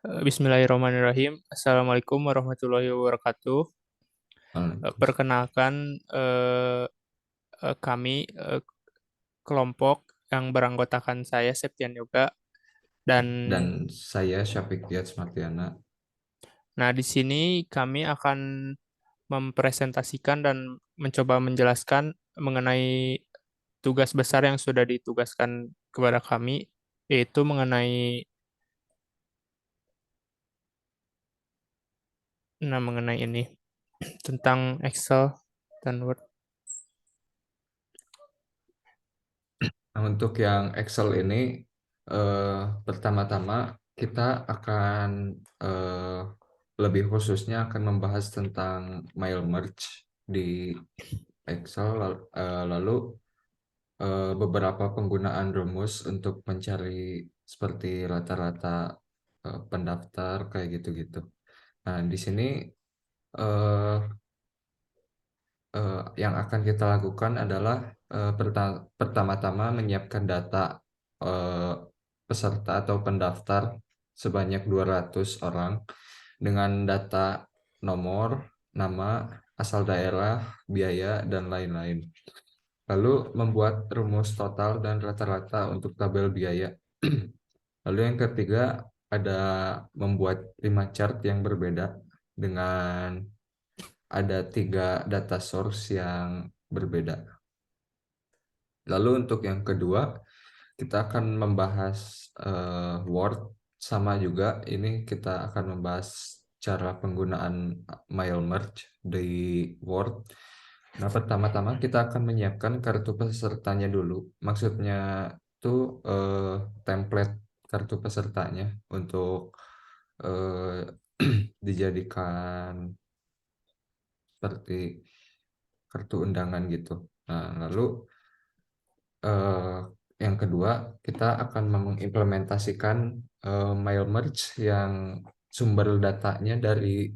Bismillahirrahmanirrahim. Assalamualaikum warahmatullahi wabarakatuh. Waalaikumsalam. Perkenalkan, kami kelompok yang beranggotakan saya Septian Yoga dan Dan saya Syafiq Diat Martiana. nah di sini kami akan mempresentasikan dan mencoba menjelaskan mengenai tugas besar yang sudah ditugaskan kepada kami, yaitu mengenai ini tentang Excel dan Word. Nah, untuk yang Excel ini, pertama-tama kita akan eh, lebih khususnya akan membahas tentang mail merge di Excel, lalu beberapa penggunaan rumus untuk mencari seperti rata-rata pendaftar kayak gitu-gitu. Nah, di sini eh, yang akan kita lakukan adalah pertama-tama menyiapkan data eh, peserta atau pendaftar sebanyak 200 orang dengan data nomor, nama, asal daerah, biaya, dan lain-lain. Lalu membuat rumus total dan rata-rata untuk tabel biaya. Lalu yang ketiga ada membuat 5 chart yang berbeda dengan ada 3 data source yang berbeda. Lalu untuk yang kedua, kita akan membahas Word, sama juga ini kita akan membahas cara penggunaan mail merge di Word. Nah, pertama-tama kita akan menyiapkan kartu pesertanya dulu. Maksudnya itu template kartu pesertanya untuk eh, dijadikan seperti kartu undangan gitu. Nah, lalu eh, yang kedua, kita akan mengimplementasikan mail merge yang sumber datanya dari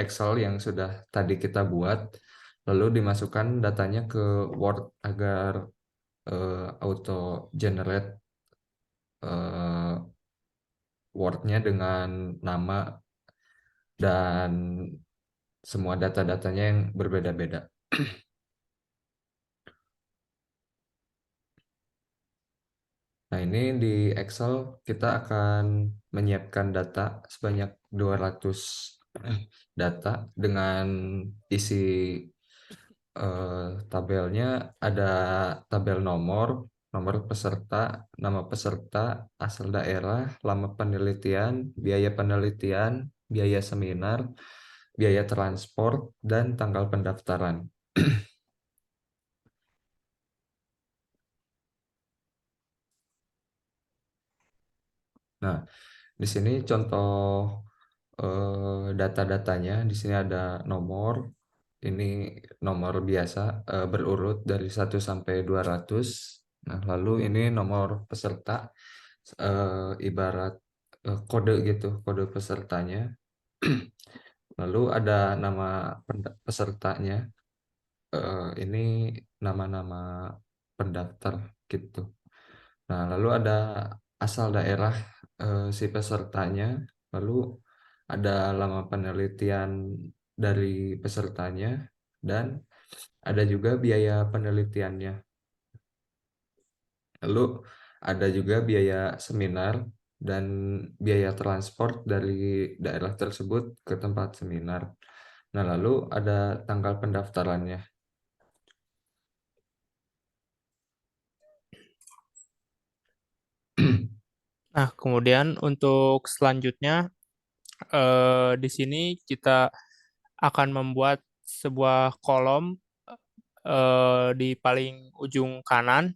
Excel yang sudah tadi kita buat, lalu dimasukkan datanya ke Word agar auto generate eh, Word-nya dengan nama dan semua data-datanya yang berbeda-beda. Nah, ini di Excel kita akan menyiapkan data sebanyak 200 data dengan isi tabelnya ada tabel nomor, nomor peserta, nama peserta, asal daerah, lama penelitian, biaya seminar, biaya transport, dan tanggal pendaftaran. Nah, di sini contoh data-datanya. Di sini ada nomor, ini nomor biasa berurut dari 1 sampai 200. Nah, lalu ini nomor peserta ibarat kode gitu, kode pesertanya. Lalu ada nama pesertanya. Ini nama-nama pendaftar gitu. Nah, lalu ada asal daerah si pesertanya, lalu ada lama penelitian dari pesertanya, dan ada juga biaya penelitiannya. Lalu ada juga biaya seminar dan biaya transport dari daerah tersebut ke tempat seminar. Nah, lalu ada tanggal pendaftarannya. Nah, kemudian untuk selanjutnya, di sini kita akan membuat sebuah kolom di paling ujung kanan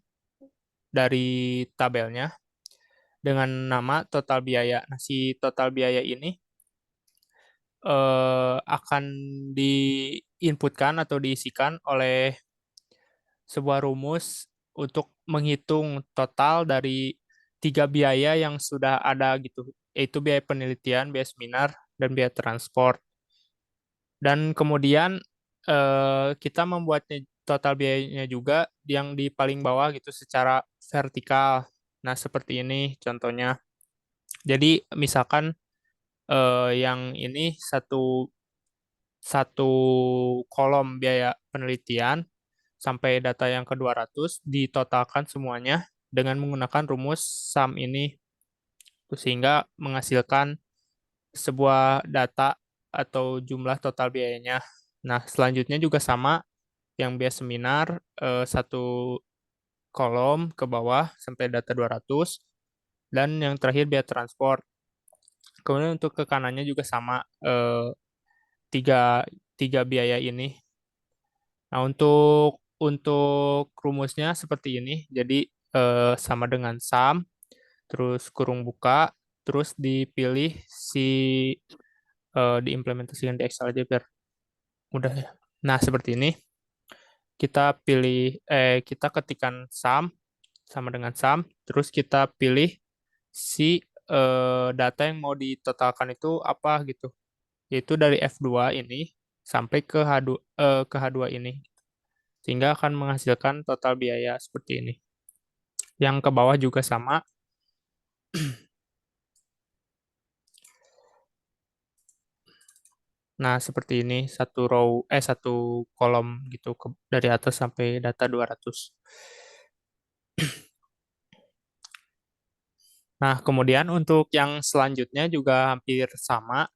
dari tabelnya dengan nama total biaya. Nah, si total biaya ini akan diinputkan atau diisikan oleh sebuah rumus untuk menghitung total dari tiga biaya yang sudah ada gitu, yaitu biaya penelitian, biaya seminar, dan biaya transport. Dan kemudian kita membuatnya total biayanya juga yang di paling bawah gitu secara vertikal. Nah, seperti ini contohnya. Jadi, misalkan yang ini satu satu kolom biaya penelitian sampai data yang ke-200 ditotalkan semuanya dengan menggunakan rumus sum ini. Sehingga menghasilkan sebuah data atau jumlah total biayanya. Nah, selanjutnya juga sama, yang biaya seminar satu kolom ke bawah sampai data 200 dan yang terakhir biaya transport. Kemudian untuk ke kanannya juga sama tiga tiga biaya ini. Nah, untuk rumusnya seperti ini. Jadi sama dengan sum, terus kurung buka, terus dipilih si diimplementasikan di Excel aja biar mudah ya. Nah, seperti ini. Kita ketikkan sum sama dengan sum, terus kita pilih si data yang mau ditotalkan itu apa gitu. Yaitu dari F2 ini sampai ke H2 ini. Sehingga akan menghasilkan total biaya seperti ini. Yang ke bawah juga sama. Nah, seperti ini satu kolom gitu dari atas sampai data 200. Nah, kemudian untuk yang selanjutnya juga hampir sama,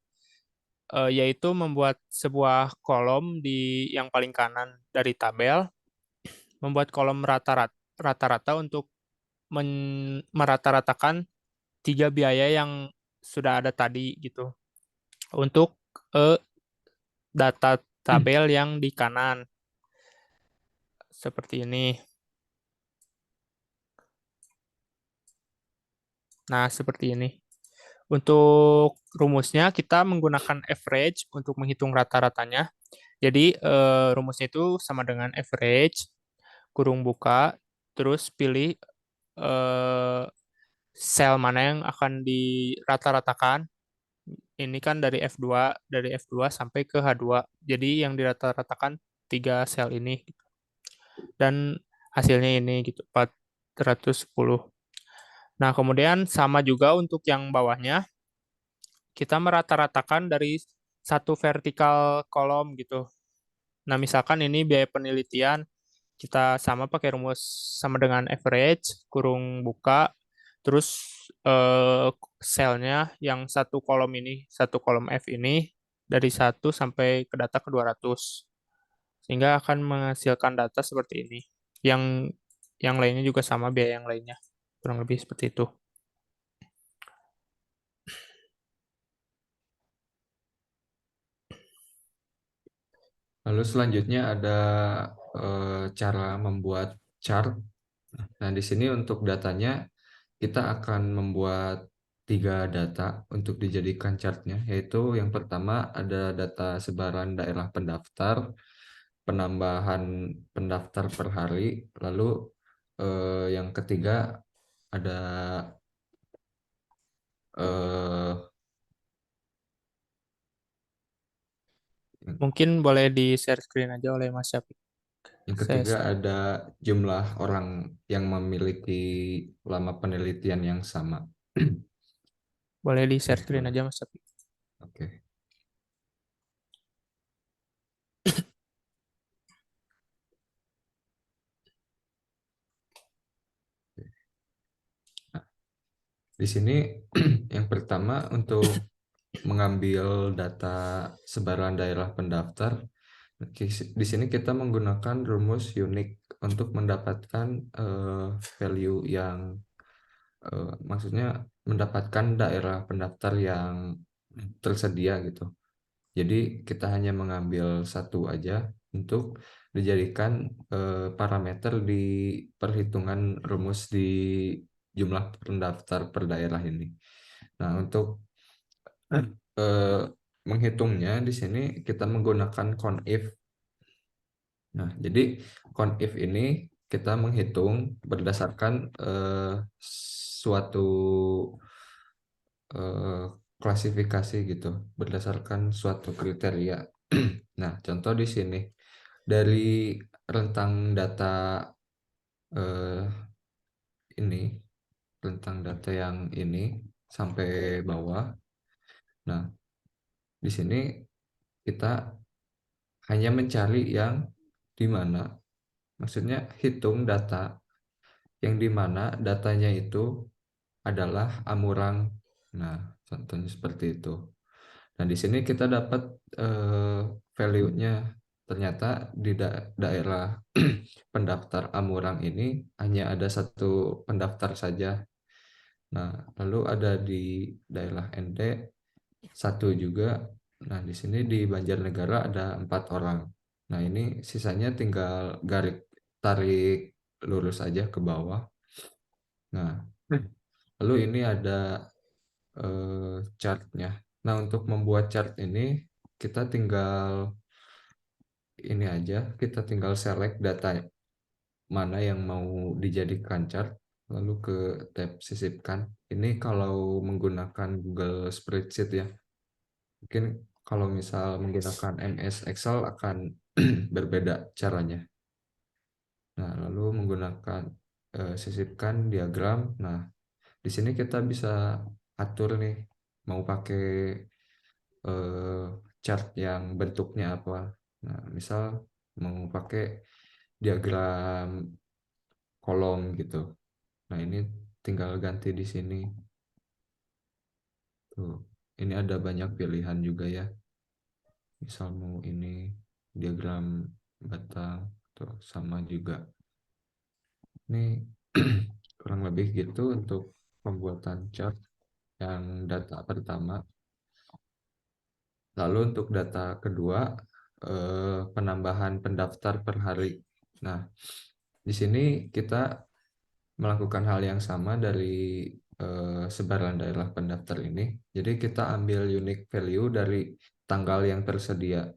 yaitu membuat sebuah kolom di yang paling kanan dari tabel, membuat kolom rata-rata untuk merata-ratakan tiga biaya yang sudah ada tadi gitu. Untuk eh, data tabel yang di kanan seperti ini. Nah, seperti ini. Untuk rumusnya kita menggunakan average untuk menghitung rata-ratanya. Jadi rumusnya itu sama dengan average kurung buka, terus pilih eh, sel mana yang akan dirata-ratakan. Ini kan dari F2 sampai ke H2. Jadi yang dirata-ratakan tiga sel ini dan hasilnya ini gitu 410. Nah, kemudian sama juga untuk yang bawahnya, kita merata-ratakan dari satu vertikal kolom gitu. Nah, misalkan ini biaya penelitian, kita sama pakai rumus sama dengan average, kurung buka, terus selnya yang satu kolom ini, satu kolom F ini, dari satu sampai ke data ke 200. Sehingga akan menghasilkan data seperti ini. Yang yang lainnya juga sama biaya yang lainnya. Kurang lebih seperti itu. Lalu selanjutnya ada cara membuat chart. Nah, di sini untuk datanya kita akan membuat tiga data untuk dijadikan chartnya, yaitu yang pertama ada data sebaran daerah pendaftar, penambahan pendaftar per hari, lalu yang ketiga ada eh, Mungkin boleh di share screen aja oleh Mas Syafiq. yang Saya ketiga ada jumlah orang yang memiliki lama penelitian yang sama. boleh di share Oke, screen boleh. aja Mas Syafiq. Oke. Nah, di sini yang pertama untuk mengambil data sebaran daerah pendaftar, di sini kita menggunakan rumus unik untuk mendapatkan value yang maksudnya mendapatkan daerah pendaftar yang tersedia gitu. Jadi kita hanya mengambil satu aja untuk dijadikan parameter di perhitungan rumus di jumlah pendaftar per daerah ini. Nah, untuk eh, menghitungnya di sini kita menggunakan conif. Nah, jadi conif ini kita menghitung berdasarkan suatu eh, klasifikasi gitu, berdasarkan suatu kriteria. Nah, contoh di sini dari rentang data eh, ini, rentang data yang ini sampai bawah Nah, di sini kita hanya mencari yang di mana, maksudnya hitung data yang di mana datanya itu adalah Amurang. Nah, contohnya seperti itu. Nah, di sini kita dapat value-nya. Ternyata di daerah pendaftar Amurang ini hanya ada satu pendaftar saja. Nah, lalu ada di daerah ND satu juga. Nah, di sini di Banjarnegara ada 4 orang. Nah, ini sisanya tinggal garis tarik lurus aja ke bawah. Nah, lalu ini ada chartnya. Nah, untuk membuat chart ini kita tinggal ini aja, kita tinggal select data mana yang mau dijadikan chart, lalu ke tab sisipkan. Ini kalau menggunakan Google Spreadsheet ya. Mungkin kalau misal menggunakan MS Excel akan berbeda caranya. Nah, lalu menggunakan sisipkan diagram. Nah, di sini kita bisa atur nih mau pakai eh, chart yang bentuknya apa. Nah, misal mau pakai diagram kolom gitu. Nah, ini tinggal ganti di sini. Tuh, ini ada banyak pilihan juga ya. Misal mau ini diagram batang, tuh sama juga. Ini kurang lebih gitu untuk pembuatan chart yang data pertama. Lalu untuk data kedua, penambahan pendaftar per hari. Nah, di sini kita melakukan hal yang sama dari sebaran daerah pendaftar ini. Jadi kita ambil unique value dari tanggal yang tersedia.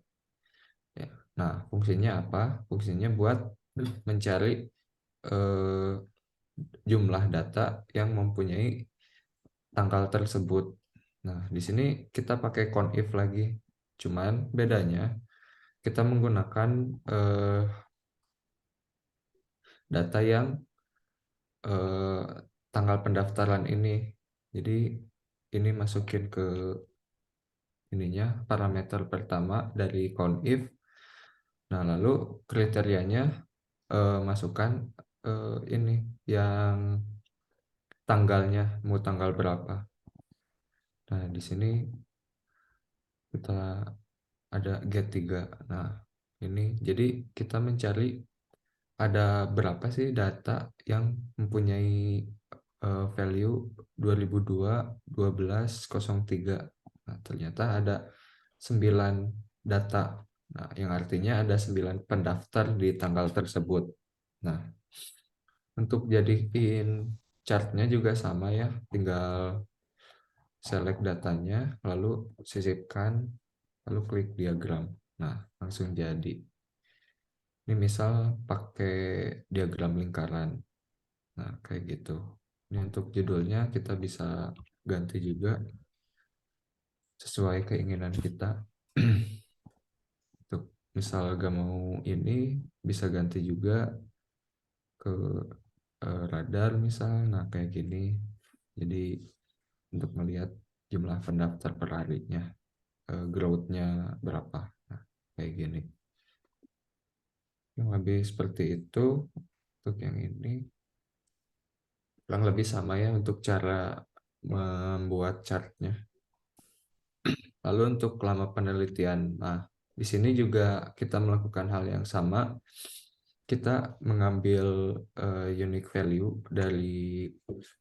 Ya. Nah, fungsinya apa? Fungsinya buat mencari eh, jumlah data yang mempunyai tanggal tersebut. Nah, di sini kita pakai conif lagi. Cuman bedanya kita menggunakan eh, data yang eh, tanggal pendaftaran ini. Jadi ini masukin ke ininya parameter pertama dari conif. Nah, lalu kriterianya masukkan ini yang tanggalnya mau tanggal berapa. Nah, di sini kita ada get 3. Nah, ini jadi kita mencari ada berapa sih data yang mempunyai value 2002 1203. Nah, ternyata ada 9 data. Nah, yang artinya ada 9 pendaftar di tanggal tersebut. Nah, untuk jadiin chartnya juga sama ya, tinggal select datanya, lalu sisipkan, lalu klik diagram. Nah, langsung jadi. Ini misal pakai diagram lingkaran. Nah, kayak gitu. Ini untuk judulnya kita bisa ganti juga sesuai keinginan kita. Untuk misal gak mau ini, bisa ganti juga ke radar misal. Nah, kayak gini. Jadi untuk melihat jumlah pendaftar per harinya, growth-nya berapa. Nah, kayak gini. Yang lebih seperti itu untuk yang ini. Kurang lebih sama ya untuk cara membuat chartnya. Lalu untuk lama penelitian, nah di sini juga kita melakukan hal yang sama. Kita mengambil unique value dari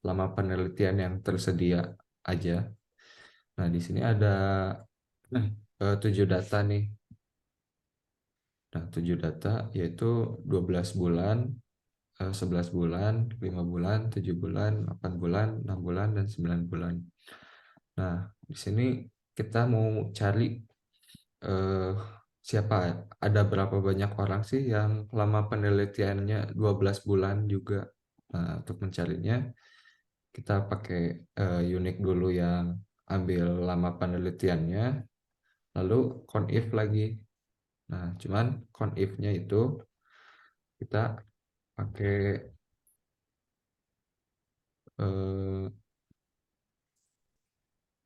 lama penelitian yang tersedia aja. Nah, di sini ada 7 data nih. Nah, 7 data yaitu 12 bulan, 11 bulan, 5 bulan, 7 bulan, 8 bulan, 6 bulan, dan 9 bulan. Nah, di sini kita mau cari eh, siapa, ada berapa banyak orang sih yang lama penelitiannya 12 bulan juga. Nah, untuk mencarinya, kita pakai unique dulu yang ambil lama penelitiannya, lalu conif lagi. Nah, cuman conif-nya itu kita pakai eh,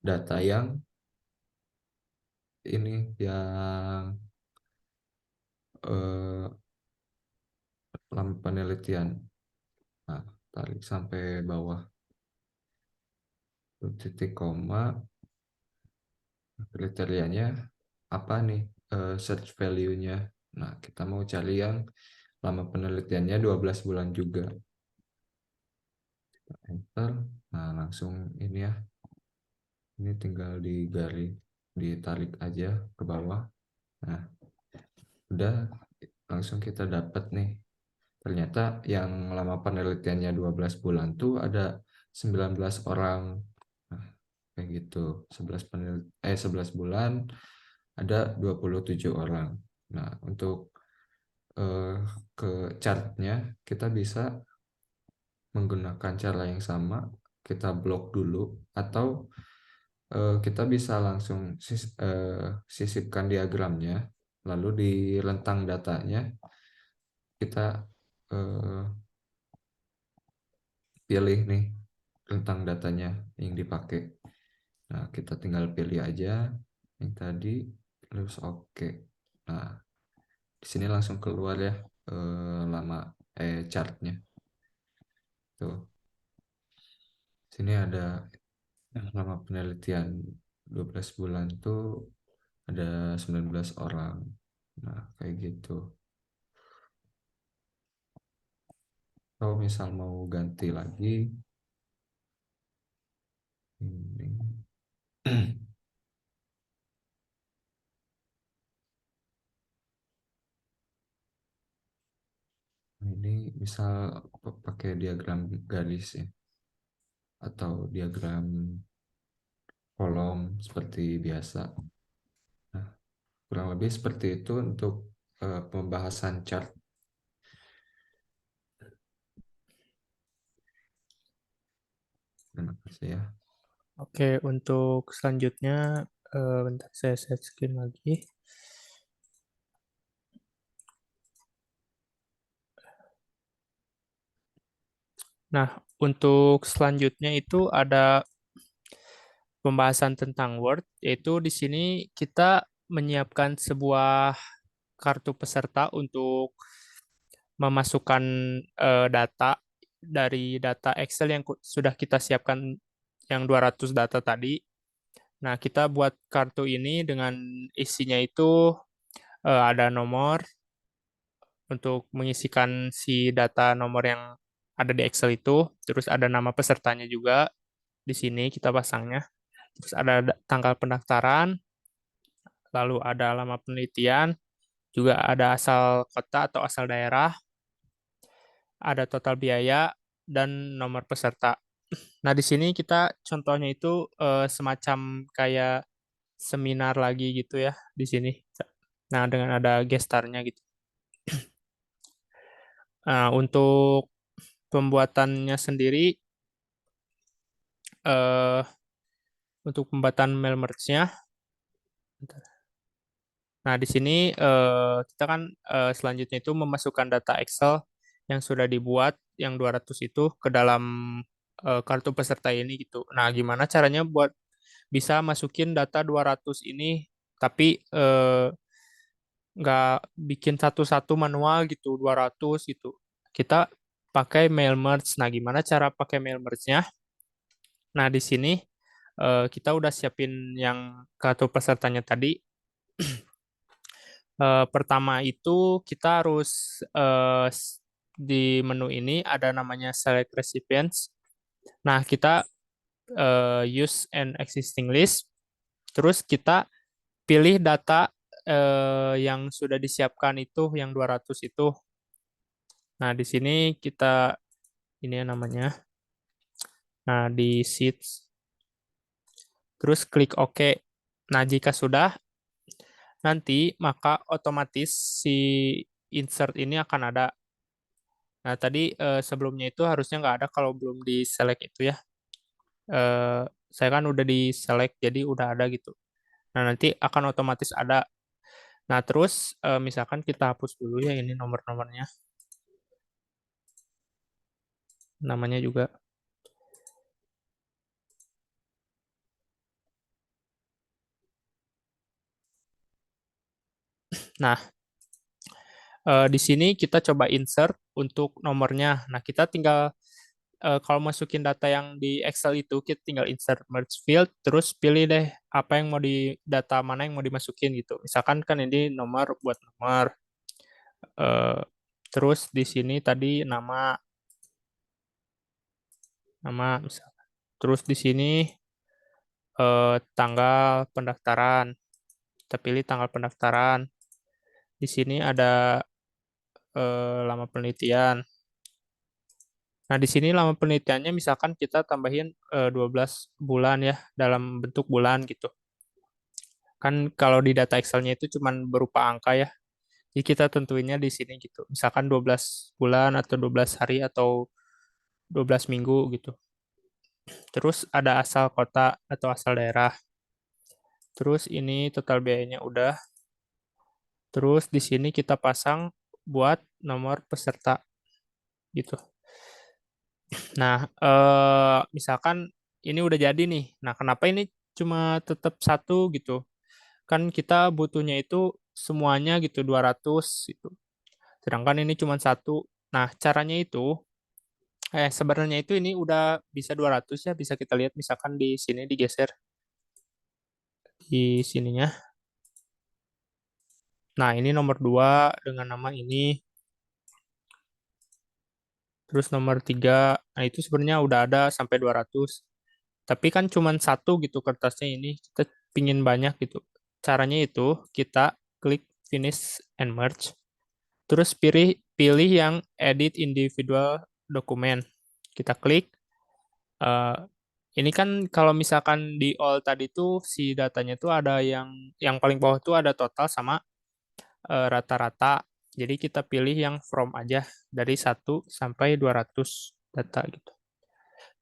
data yang ini yang eh, lama penelitian. Nah, tarik sampai bawah titik koma, kriterianya apa nih, search value-nya. Nah, kita mau cari yang lama penelitiannya 12 bulan juga. Enter. Nah, langsung ini ya. Ini tinggal digaris, ditarik aja ke bawah. Nah, udah langsung kita dapat nih. Ternyata yang lama penelitiannya 12 bulan tuh ada 19 orang. Nah, kayak gitu. 11 bulan ada 27 orang. Nah, untuk eh, ke chartnya kita bisa menggunakan cara yang sama, kita blok dulu atau kita bisa langsung sisipkan diagramnya, lalu di rentang datanya kita eh, pilih nih rentang datanya yang dipakai. Nah, kita tinggal pilih aja yang tadi, terus oke. Nah, di sini langsung keluar ya lama chartnya. Tuh, sini ada lama penelitian 12 bulan tuh ada 19 orang. Nah, kayak gitu. Kalau misal mau ganti lagi, ini, ini misal pakai diagram garis ya, atau diagram kolom seperti biasa. Nah, kurang lebih seperti itu untuk pembahasan chart. Terima kasih ya. Oke, untuk selanjutnya, bentar saya set screen lagi. Nah, untuk selanjutnya itu ada pembahasan tentang Word, yaitu di sini kita menyiapkan sebuah kartu peserta untuk memasukkan data dari data Excel yang sudah kita siapkan yang 200 data tadi. Nah, kita buat kartu ini dengan isinya itu ada nomor untuk mengisikan si data nomor yang ada di Excel itu, terus ada nama pesertanya juga di sini kita pasangnya. Terus ada tanggal pendaftaran, lalu ada lama penelitian, juga ada asal kota atau asal daerah, ada total biaya, dan nomor peserta. Nah, di sini kita contohnya itu semacam kayak seminar lagi gitu ya di sini. Nah, dengan ada gestarnya gitu. Nah, untuk pembuatannya sendiri, eh, untuk pembuatan mail merge-nya, nah, di sini kita kan selanjutnya itu memasukkan data Excel yang sudah dibuat yang 200 itu ke dalam kartu peserta ini gitu. Nah, gimana caranya buat bisa masukin data 200 ini tapi nggak bikin satu-satu manual gitu 200 gitu. Kita pakai mail merge. Nah, gimana cara pakai mail merge-nya? Nah, di sini kita udah siapin yang kartu pesertanya tadi. Pertama itu kita harus di menu ini ada namanya select recipients. Nah, kita use an existing list. Terus kita pilih data yang sudah disiapkan itu yang 200 itu. Nah, di sini kita ini ya namanya. Nah, di sheets terus klik OK. Nah, jika sudah nanti maka otomatis si insert ini akan ada. Nah, tadi sebelumnya itu harusnya nggak ada kalau belum di select itu ya. Eh, saya kan udah di select, jadi udah ada gitu. Nah, nanti akan otomatis ada. Nah, terus misalkan kita hapus dulu ya ini nomor-nomornya. Namanya juga. Nah, di sini kita coba insert untuk nomornya. Nah, kita tinggal kalau masukin data yang di Excel itu, kita tinggal insert merge field, terus pilih deh apa yang mau di data mana yang mau dimasukin gitu. Misalkan kan ini nomor buat nomor. Eh, Terus di sini tadi nama nama misalkan. Terus di sini tanggal pendaftaran. Kita pilih tanggal pendaftaran. Di sini ada lama penelitian. Nah, di sini lama penelitiannya misalkan kita tambahin 12 bulan ya, dalam bentuk bulan gitu. Kan kalau di data Excel-nya itu cuma berupa angka ya. Jadi kita tentuinnya di sini gitu. Misalkan 12 bulan atau 12 hari atau 12 minggu gitu. Terus ada asal kota atau asal daerah. Terus ini total biayanya udah. Terus di sini kita pasang buat nomor peserta gitu. Nah, misalkan ini udah jadi nih. Nah, kenapa ini cuma tetap satu gitu? Kan kita butuhnya itu semuanya gitu 200 gitu. Sedangkan ini cuma satu. Nah, caranya itu sebenarnya itu ini udah bisa 200 ya, bisa kita lihat misalkan di sini digeser di sininya. Nah, ini nomor 2 dengan nama ini. Terus nomor 3, nah itu sebenarnya udah ada sampai 200. Tapi kan cuma satu gitu kertasnya ini. Kita pingin banyak gitu. Caranya itu kita klik finish and merge. Terus pilih yang edit individual dokumen. Kita klik. eh, ini kan kalau misalkan di all tadi tuh si datanya tuh ada yang paling bawah tuh ada total sama rata-rata. Jadi kita pilih yang from aja dari 1 sampai 200 data gitu.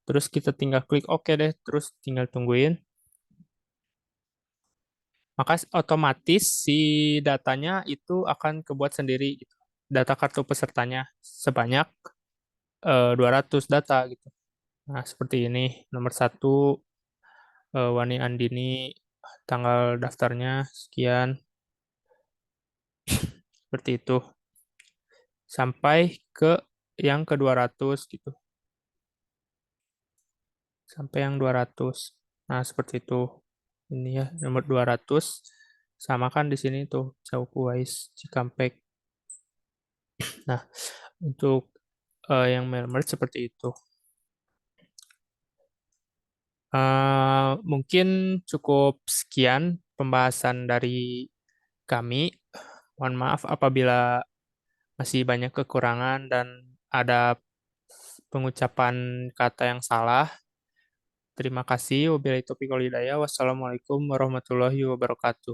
Terus kita tinggal klik OK deh, terus tinggal tungguin. Maka otomatis si datanya itu akan kebuat sendiri gitu. Data kartu pesertanya sebanyak 200 data gitu. Nah, seperti ini. Nomor 1 Wani Andini, tanggal daftarnya sekian, seperti itu. Sampai ke yang ke 200 gitu. Sampai yang 200. Nah, seperti itu. Ini ya, nomor 200. Sama kan di sini tuh, Cauku Wais Cikampek. Nah, untuk yang mail merge seperti itu. Mungkin cukup sekian pembahasan dari kami. Mohon maaf apabila masih banyak kekurangan dan ada pengucapan kata yang salah. Terima kasih. Wabillahi taufiq wal hidayah. Wassalamualaikum warahmatullahi wabarakatuh.